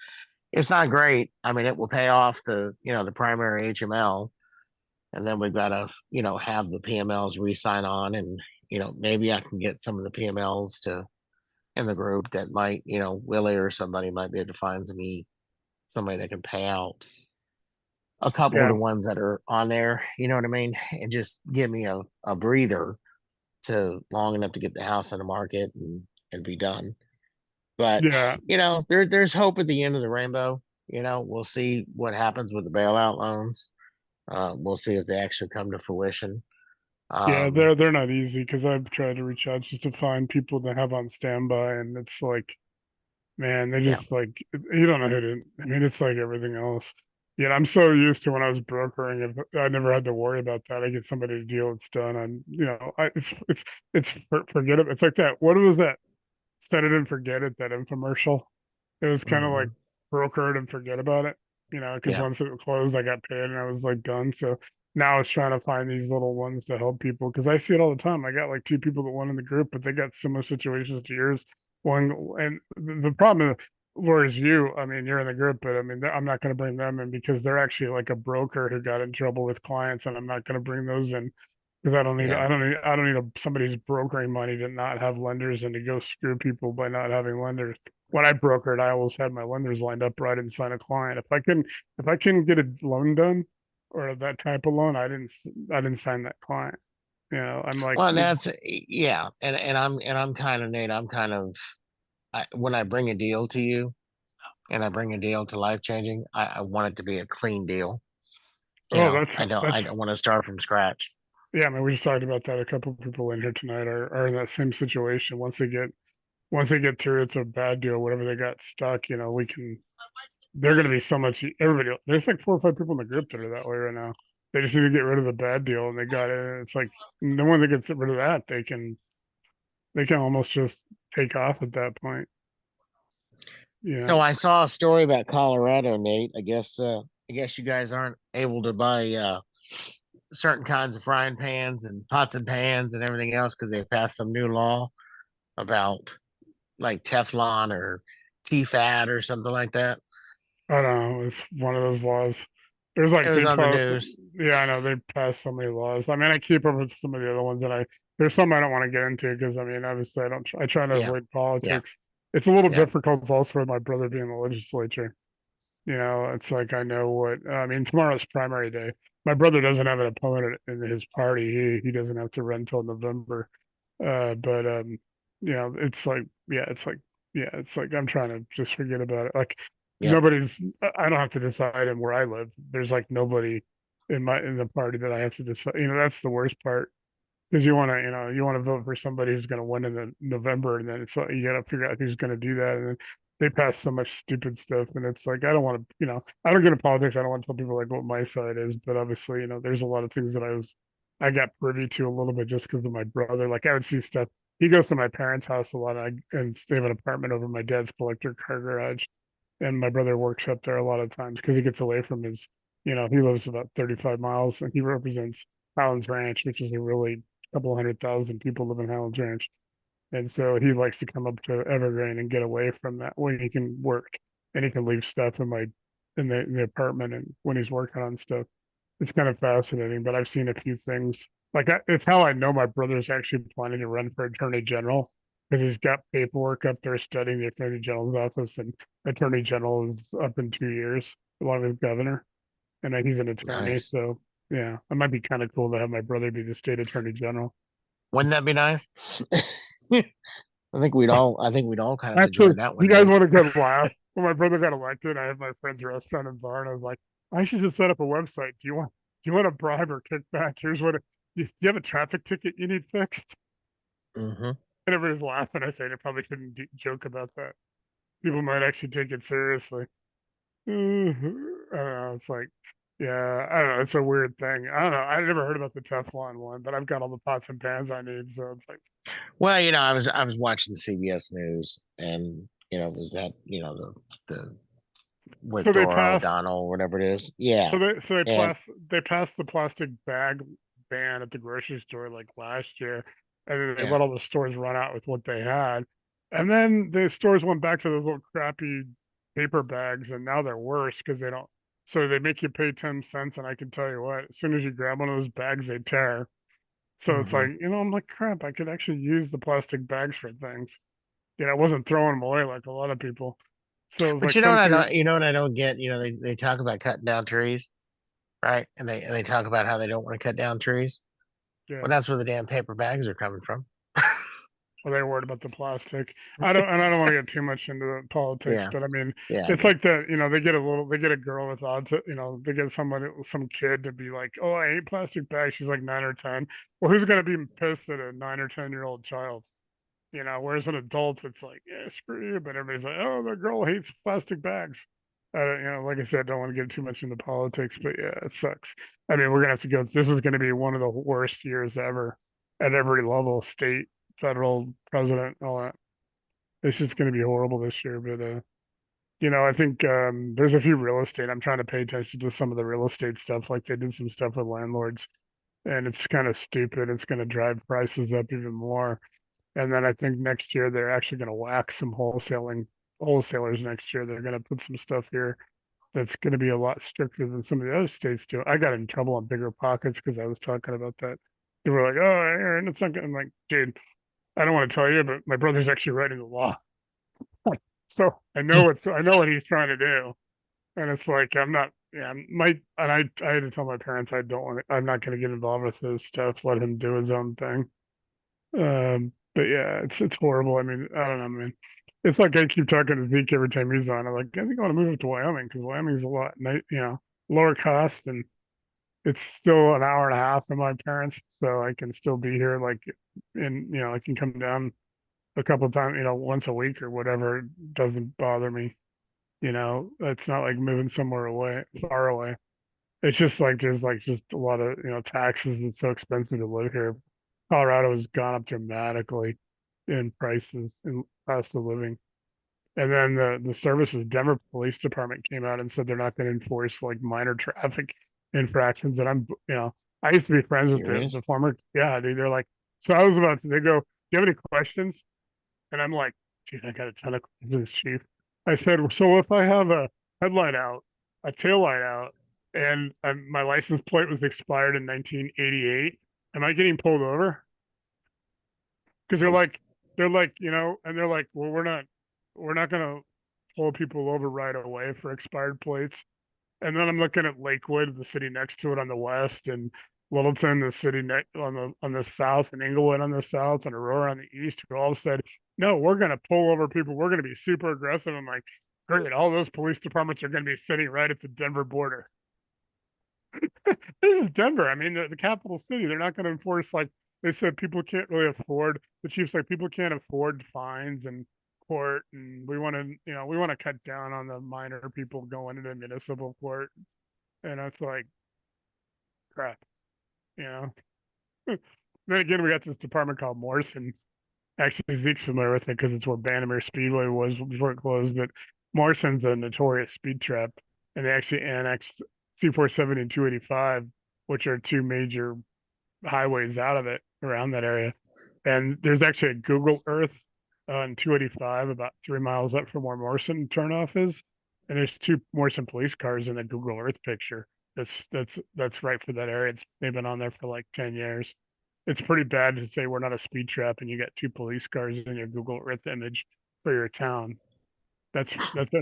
it's not great. I mean, it will pay off the primary HML, and then we've got to have the PMLs re-sign on, and maybe I can get some of the PMLs to in the group that might Willie or somebody might be able to find somebody that can pay out a couple of Yeah, the ones that are on there, you know what I mean? And just give me a breather to long enough to get the house on the market and be done. But yeah, there's hope at the end of the rainbow. We'll see what happens with the bailout loans. We'll see if they actually come to fruition. yeah. Um, They're not easy because I've tried to reach out just to find people to have on standby, and it's like, man, they yeah, just like you don't know who to. I mean, it's like everything else. Yeah, I'm so used to when I was brokering, if I never had to worry about that. I get somebody to deal, it's done. And forget it. It's like that. What was that? Set it and forget it. That infomercial. It was kind of like mhm, broker it and forget about it. Because yeah, once it closed, I got paid and I was like done. So now I was trying to find these little ones to help people because I see it all the time. I got like two people that went in the group, but they got similar situations to yours. One and the problem is, whereas you, I mean, you're in the group, but I mean, I'm not going to bring them in because they're actually like a broker who got in trouble with clients, and I'm not going to bring those in because yeah, I don't need somebody who's brokering money to not have lenders and to go screw people by not having lenders. When I brokered, I always had my lenders lined up right and sign a client. If I can get a loan done or that type of loan, I didn't sign that client. I'm like, well, and that's yeah, and I'm kind of Nate. I'm kind of when I bring a deal to you and I bring a deal to life changing, I want it to be a clean deal. oh, I that's don't want to start from scratch. yeah. I mean, we just talked about that. A couple of people in here tonight are in that same situation. Once they get through, it's a bad deal. Whatever they got stuck, we can. They're going to be so much. Everybody, there's like 4 or 5 people in the group that are that way right now. They just need to get rid of the bad deal, and they got it. And it's like the one that gets rid of that, they can almost just take off at that point. Yeah. So I saw a story about Colorado, Nate. I guess you guys aren't able to buy certain kinds of frying pans and pots and pans and everything else because they passed some new law about like Teflon or TFAT or something like that. I don't know. It's one of those laws. It was They on the passed. news. Yeah, I know they passed so many laws. I mean, I keep up with some of the other ones, and there's some I don't want to get into because I mean, obviously, I try to Yeah, avoid yeah, politics. It's a little yeah. difficult also with my brother being in the legislature. It's like I know what I mean. Tomorrow's primary day. My brother doesn't have an opponent in his party. He doesn't have to run till November. But it's like it's like I'm trying to just forget about it. Like Yep. I don't have to decide on where I live. There's like nobody in the party that I have to decide. That's the worst part because you want to vote for somebody who's going to win in the November, and then it's like you got to figure out who's going to do that, and then they pass so much stupid stuff, and it's like I don't want to, I don't get into politics. I don't want to tell people like what my side is, but obviously, there's a lot of things that I got privy to a little bit just because of my brother. Like I would see stuff. He goes to my parents' house a lot, and they have an apartment over my dad's collector car garage, and my brother works up there a lot of times because he gets away from his, he lives about 35 miles, and he represents Highlands Ranch, which is a really couple 100,000 people live in Highlands Ranch. And so he likes to come up to Evergreen and get away from that when he can work and he can leave stuff in the apartment and when he's working on stuff. It's kind of fascinating, but I've seen a few things. It's how I know my brother's actually planning to run for attorney general because he's got paperwork up there studying the attorney general's office, and attorney general is up in 2 years along with governor, and he's an attorney. Nice. So yeah, it might be kind of cool to have my brother be the state attorney general. Wouldn't that be nice? I think we'd all kind of enjoy Actually, that you one guys day. want a good laugh? When my brother got elected, I had my friend's restaurant and bar, and I was like, I should just set up a website. Do you want a bribe or kickback? Here's what do you have a traffic ticket you need fixed? Hmm. And everybody's laughing. I say they probably shouldn't joke about that. People might actually take it seriously. I don't know. It's like Yeah, I don't know. It's a weird thing. I don't know. I never heard about the Teflon one, but I've got all the pots and pans I need. So it's like, Well, I was watching CBS News, and it was that the with so they Dora passed. O'Donnell, whatever it is. Yeah, So and they passed the plastic bag ban at the grocery store like last year, and then they yeah. let all the stores run out with what they had, and then the stores went back to those little crappy paper bags, and now they're worse because they don't. So they make you pay 10 cents, and I can tell you what, as soon as you grab one of those bags, they tear. So it's Mhm. like, I'm like, crap, I could actually use the plastic bags for things. I wasn't throwing them away like a lot of people. So it's But like something, you know what I don't get. They talk about cutting down trees, right? And they talk about how they don't want to cut down trees. yeah. Well, that's where the damn paper bags are coming from. Well, they're worried about the plastic. I don't want to get too much into the politics, Yeah, but I mean, yeah, I it's get. like that, they get a girl with autism, they get some kid to be like, oh, I hate plastic bags. She's like 9 or 10. Well, who's going to be pissed at a 9 or 10-year-old child? Whereas an adult, it's like, yeah, screw you. But everybody's like, oh, the girl hates plastic bags. Like I said, I don't want to get too much into politics, but yeah, it sucks. I mean, we're gonna have to go. This is going to be one of the worst years ever at every level, state, federal, president, all that. It's just going to be horrible this year. But I think there's a few real estate. I'm trying to pay attention to some of the real estate stuff. Like they did some stuff with landlords, and it's kind of stupid. It's going to drive prices up even more. And then I think next year they're actually going to whack some wholesalers next year. They're going to put some stuff here that's going to be a lot stricter than some of the other states do. I got in trouble on Bigger Pockets because I was talking about that. They were like, "Oh, Aaron, it's not." I'm like, "Dude, I don't want to tell you, but my brother's actually writing the law, so I know what he's trying to do." And it's like I'm not. Yeah, I had to tell my parents I don't want. I'm not going to get involved with his stuff. Let him do his own thing. But yeah, it's horrible. I mean, I don't know, man. It's like I keep talking to Zeke every time he's on. I'm like, I think I want to move up to Wyoming because Wyoming's a lot, lower cost, and it's still an hour and a half from my parents, so I can still be here. Like, and I can come down a couple of times, once a week or whatever. It doesn't bother me. It's not like moving somewhere far away. It's just like there's like just a lot of taxes. It's so expensive to live here. Colorado has gone up dramatically in prices and cost of living. And then the services Denver Police Department came out and said they're not going to enforce like minor traffic infractions. And I used to be friends with the Serious? former, yeah, dude. They're like, so I was about to, they go, do you have any questions? And I'm like, dude, I got a ton of questions, chief. I said, so if I have a headlight out, a tail light out, and my license plate was expired in 1988, am I getting pulled over? Because they're like, and they're like, well, we're not gonna pull people over right away for expired plates. And then I'm looking at Lakewood, the city next to it on the west, and Littleton, the city on the south, and Inglewood on the south, and Aurora on the east, who all said, no, we're gonna pull over people. We're gonna be super aggressive. I'm like, great, all those police departments are gonna be sitting right at the Denver border. This is Denver. I mean, the capital city. They're not going to enforce like they said. People can't really afford. The chief's like people can't afford fines and court, and we want to cut down on the minor people going into municipal court. And it's like crap, you know. Then again, we got this department called Morrison. Actually, Zeke's familiar with it because it's where Bannerman Speedway was before it closed. But Morrison's a notorious speed trap, and they actually annexed 247 and 285, which are two major highways out of it around that area. And there's actually a Google Earth on 285 about 3 miles up from where Morrison turnoff is. And there's two Morrison police cars in the Google Earth picture. That's right for that area. They've been on there for like 10 years. It's pretty bad to say we're not a speed trap and you got two police cars in your Google Earth image for your town. That's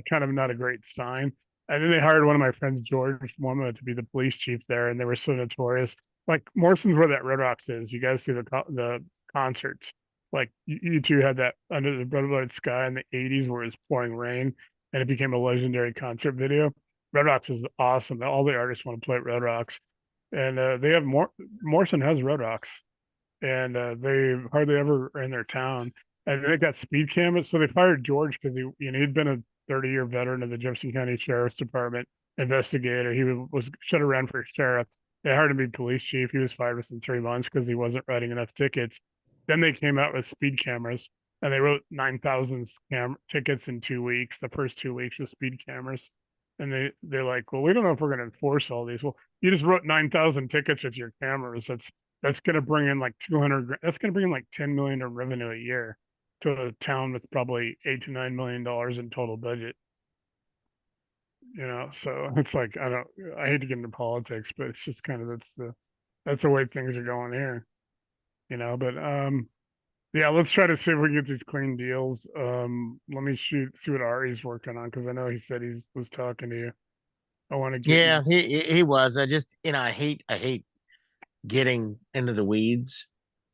kind of not a great sign. And then they hired one of my friends, George Mormon, to be the police chief there, and they were so notorious. Like Morrison's where that Red Rocks is. You guys see the concerts. Like you two had that Under the Blood Sky in the '80s where it was pouring rain, and it became a legendary concert video. Red Rocks is awesome. All the artists want to play at Red Rocks, and they have Morrison has Red Rocks, and they hardly ever are in their town. And they got speed cameras, so they fired George because he'd been a 30-year veteran of the Jefferson County Sheriff's Department, investigator. He should have ran for sheriff. They hired him to be police chief. He was fired within 3 months because he wasn't writing enough tickets. Then they came out with speed cameras, and they wrote 9,000 tickets in 2 weeks. The first 2 weeks with speed cameras, and they're like, well, we don't know if we're going to enforce all these. Well, you just wrote 9,000 tickets with your cameras. That's going to bring in like 200. That's going to bring in like 10 million in revenue a year to a town with probably $8 to $9 million in total budget. So it's like I hate to get into politics, but it's just kind of that's the way things are going here. But yeah, let's try to see if we can get these clean deals. Let me see what Ari's working on, because I know he said was talking to you. I want to get Yeah, he was. I just, I hate getting into the weeds,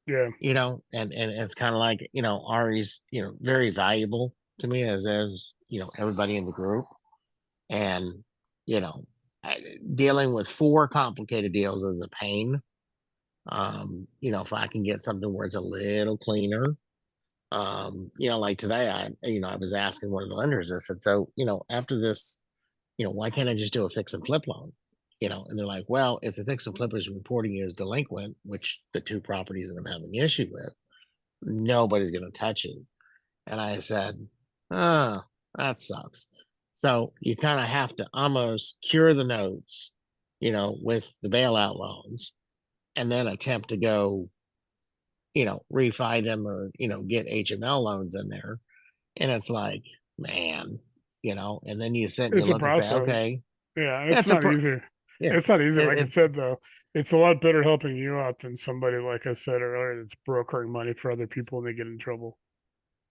yeah. and it's kind of like, Ari's, very valuable to me as everybody in the group. And, dealing with 4 complicated deals is a pain. If I can get something where it's a little cleaner, like today, I was asking one of the lenders, I said, so, after this, why can't I just do a fix and flip loan? And they're like, well, if the fix and flipper is reporting you as delinquent, which the 2 properties that I'm having the issue with, nobody's going to touch you. And I said, oh, that sucks. So you kind of have to almost cure the notes, with the bailout loans, and then attempt to go, refi them or, get HML loans in there. And it's like, man, and then you sit and you It's a look and say, process. okay, Yeah, it's that's not easy. yeah, It's not easy. Like I said, it's, though, it's a lot better helping you out than somebody, like I said earlier, that's brokering money for other people and they get in trouble.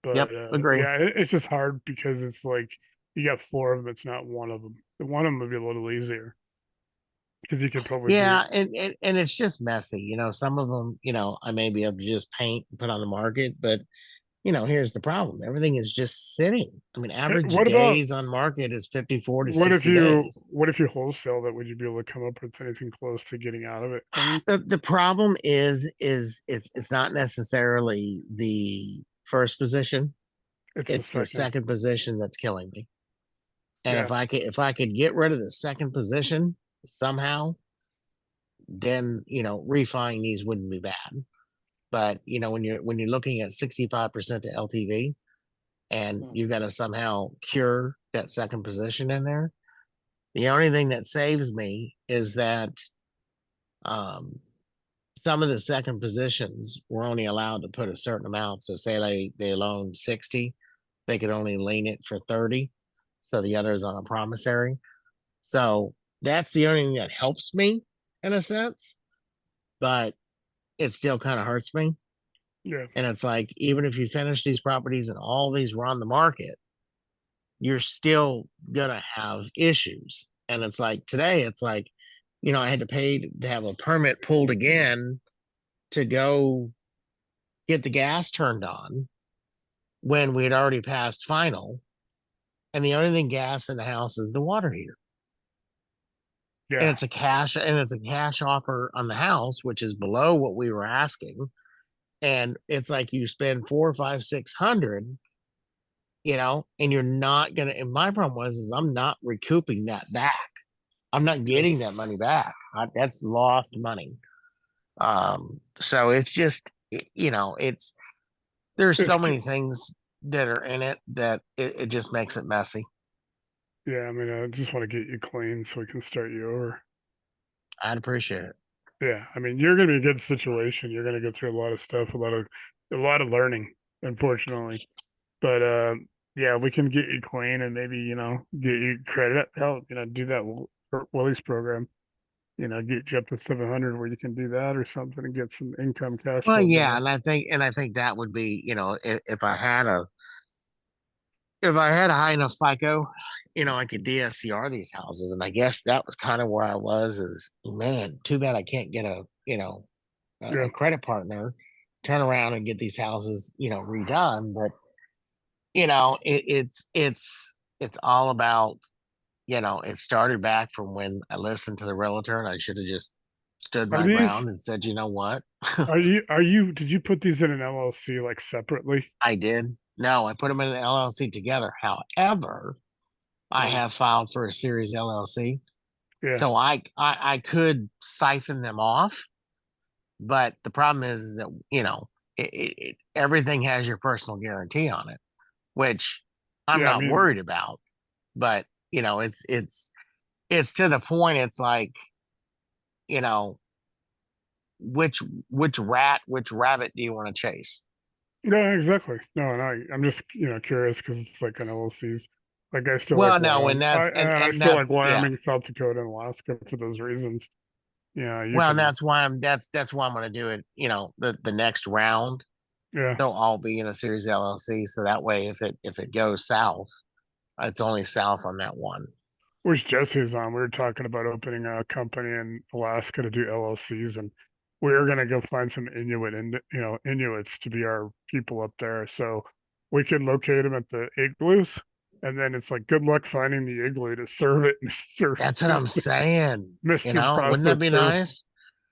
But yep, agree. yeah, it's just hard because it's like you got 4 of them. It's not one of them. One of them would be a little easier because you could probably Yeah, and it's just messy. Some of them, I may be able to just paint and put on the market, but here's the problem. Everything is just sitting. I mean, average What about days on market is 54 to 60 days. what if you wholesale that? Would you be able to come up with anything close to getting out of it clean? The problem is it's not necessarily the first position. It's the It's the second. second position that's killing me. And Yeah. if I could get rid of the second position somehow, then refining these wouldn't be bad. But when you're looking at 65% to LTV, and you got to somehow cure that second position in there, the only thing that saves me is that some of the second positions were only allowed to put a certain amount. So say they loaned 60, they could only lien it for 30. So the other is on a promissory. So that's the only thing that helps me in a sense, but it still kind of hurts me. Yeah. And it's like, even if you finish these properties and all these were on the market, you're still gonna have issues. And it's like today, it's like, I had to pay to have a permit pulled again to go get the gas turned on when we had already passed final. And the only thing gas in the house is the water heater. And Yeah. it's a cash offer on the house, which is below what we were asking. And it's like you spend 4, 5, 600, and you're not gonna. And my problem is I'm not recouping that back. I'm not getting that money back. That's lost money. So it's just, it's there's so many things that are in it that it just makes it messy. Yeah. I mean, I just want to get you clean so we can start you over. I'd appreciate it. Yeah. I mean, you're gonna be in a good situation. You're gonna go through a lot of stuff, a lot of learning, unfortunately. But yeah, we can get you clean and maybe, get you credit help, do that Willie's program, get you up to 700 where you can do that or something and get some income cash Well, flow yeah, going. and I think that would be, if I had a high enough FICO, I could DSCR these houses. And I guess that was kind of where I was. Is, man, too bad I can't get a Yeah. credit partner, turn around and get these houses, redone. But it's all about, it started back from when I listened to the realtor, and I should have just stood Are my these, ground and said, you know what? did you put these in an LLC like separately? I did. No, I put them in an LLC together. However, I Yeah. have filed for a series LLC. Yeah. So I could siphon them off, but the problem is that, everything has your personal guarantee on it, which I'm Yeah. I not mean, worried about. But it's to the point. It's like, you know, which which rabbit do you want to chase? yeah, exactly. No, and I'm just, curious because it's like an LLCs. Like I still like Well, no, and Wyoming. that's I and still like that's yeah. Wyoming, South Dakota, and Alaska for those reasons. Yeah, you Well, and can. that's why I'm going to do it. The next round Yeah. they'll all be in a series LLC, so that way if it goes south, it's only south on that one. Which Jesse's on. We were talking about opening a company in Alaska to do LLCs, and we were gonna go find some Inuit and Inuits to be our people up there, so we could locate them at the igloos, and then it's like good luck finding the igloo to serve it and serve That's what I'm saying. Mr. Wouldn't that Process be server, nice?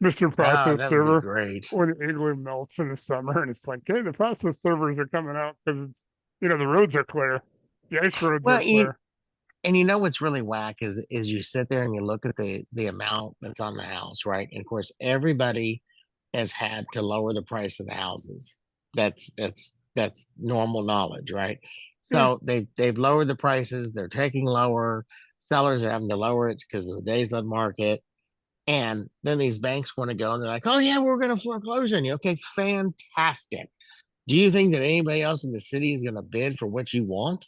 Mr. Oh, Process that would be server, great. when the igloo melts in the summer, and it's like, hey, the process servers are coming out because it's the roads are clear, the ice roads are Well, clear. and what's really whack is you sit there and you look at the amount that's on the house, right? And of course, everybody has had to lower the price of the houses. That's normal knowledge, right? Yeah. So they've lowered the prices. They're taking lower. Sellers are having to lower it because of the days on market. And then these banks want to go and they're like, "Oh yeah, we're going to foreclose on you." Okay, fantastic. Do you think that anybody else in the city is going to bid for what you want?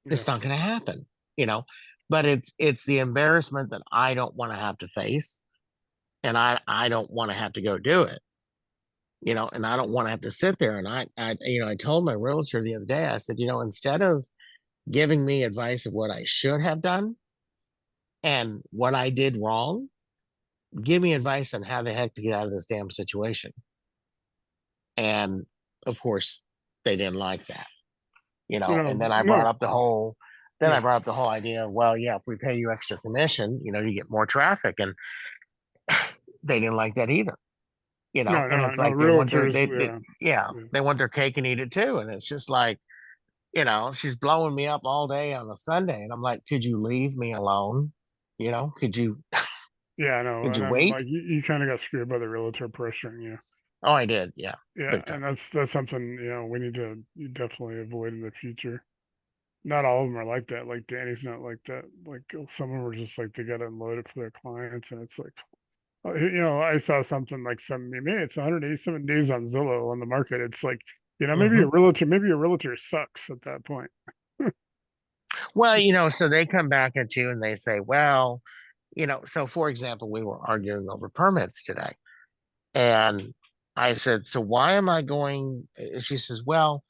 Yeah. It's not going to happen, you know. But it's the embarrassment that I don't want to have to face, and I don't want to have to go do it, and I don't want to have to sit there. And I told my realtor the other day, I said, instead of giving me advice of what I should have done and what I did wrong, give me advice on how the heck to get out of this damn situation. And of course, they didn't like that, And then I brought No, up the whole, yeah, idea of, well, yeah, if we pay you extra commission, you get more traffic, and they didn't like that either. And it's no, like they want their realtors, yeah, they want their cake and eat it too. And it's just like, she's blowing me up all day on a Sunday, and I'm like, could you leave me alone? Could you yeah, I know, could and you I'm wait? like, you kind of got screwed by the realtor pressuring you. Oh, I did, yeah, Yeah, big time. and that's something we need to definitely avoid in the future. Not all of them are like that. Like Danny's not like that. Like some of them are just like they got to unload it for their clients, and it's like, I saw something like maybe it's 187 days on Zillow on the market. It's like, Hmm. maybe a realtor sucks at that point. Well, so they come back at you and they say, well, so for example, we were arguing over permits today. And I said, so why am I going? She says, well,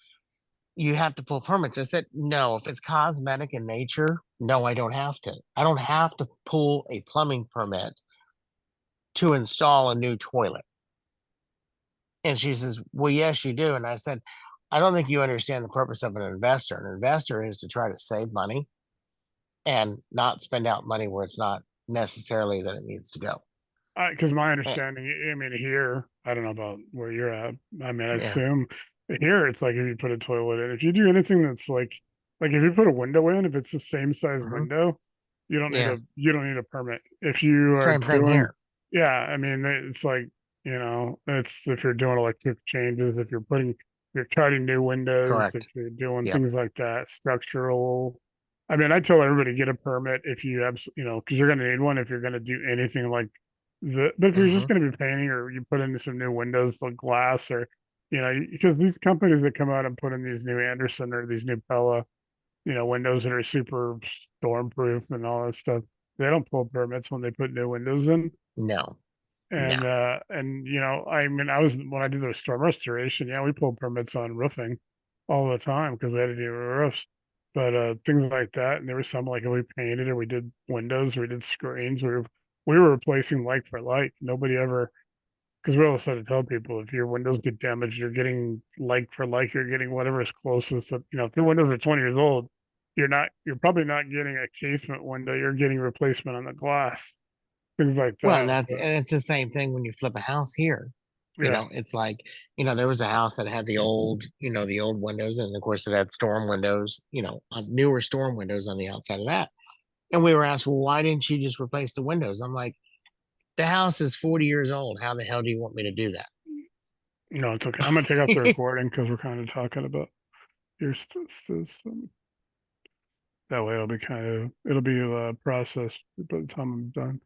you have to pull permits. I said, no, if it's cosmetic in nature, no, I don't have to. I don't have to pull a plumbing permit to install a new toilet. And she says, well, yes, you do. And I said, I don't think you understand the purpose of an investor. An investor is to try to save money and not spend out money where it's not necessarily that it needs to go. Because my And, understanding, I mean, here, I don't know about where you're at. I mean, I yeah. assume here it's like if you put a toilet in, if you do anything that's like if you put a window in, if it's the same size Hmm. window, Yeah. you don't need a permit. If you are Same thing doing, here. yeah, I mean, it's like, it's if you're doing electric changes, if you're cutting new windows, if Correct. you're doing Yep. things like that, structural. I mean, I tell everybody get a permit if you have, because you're going to need one if you're going to do anything like but if you're Hmm. just going to be painting or you put in some new windows like glass or, because these companies that come out and put in these new Anderson or these new Pella, windows that are super stormproof and all that stuff, they don't pull permits when they put new windows in. No. No. And I mean, when I did the storm restoration, yeah, we pulled permits on roofing all the time because we had to do roofs. But things like that, and there was some like if we painted or we did windows or we did screens, we were replacing like for like. Nobody ever, because we always had to tell people if your windows get damaged, you're getting like for like, you're getting whatever is closest. If your windows are 20 years old, you're probably not getting a casement window. You're getting replacement on the glass, things like Well, that. But and it's the same thing when you flip a house here. yeah, It's like, there was a house that had the old windows, and of course it had storm windows, newer storm windows on the outside of that. And we were asked, well, why didn't you just replace the windows? I'm like, the house is 40 years old. How the hell do you want me to do that? No, it's okay. I'm gonna take off the recording because we're kind of talking about your stuff. That way it'll be processed by the time I'm done.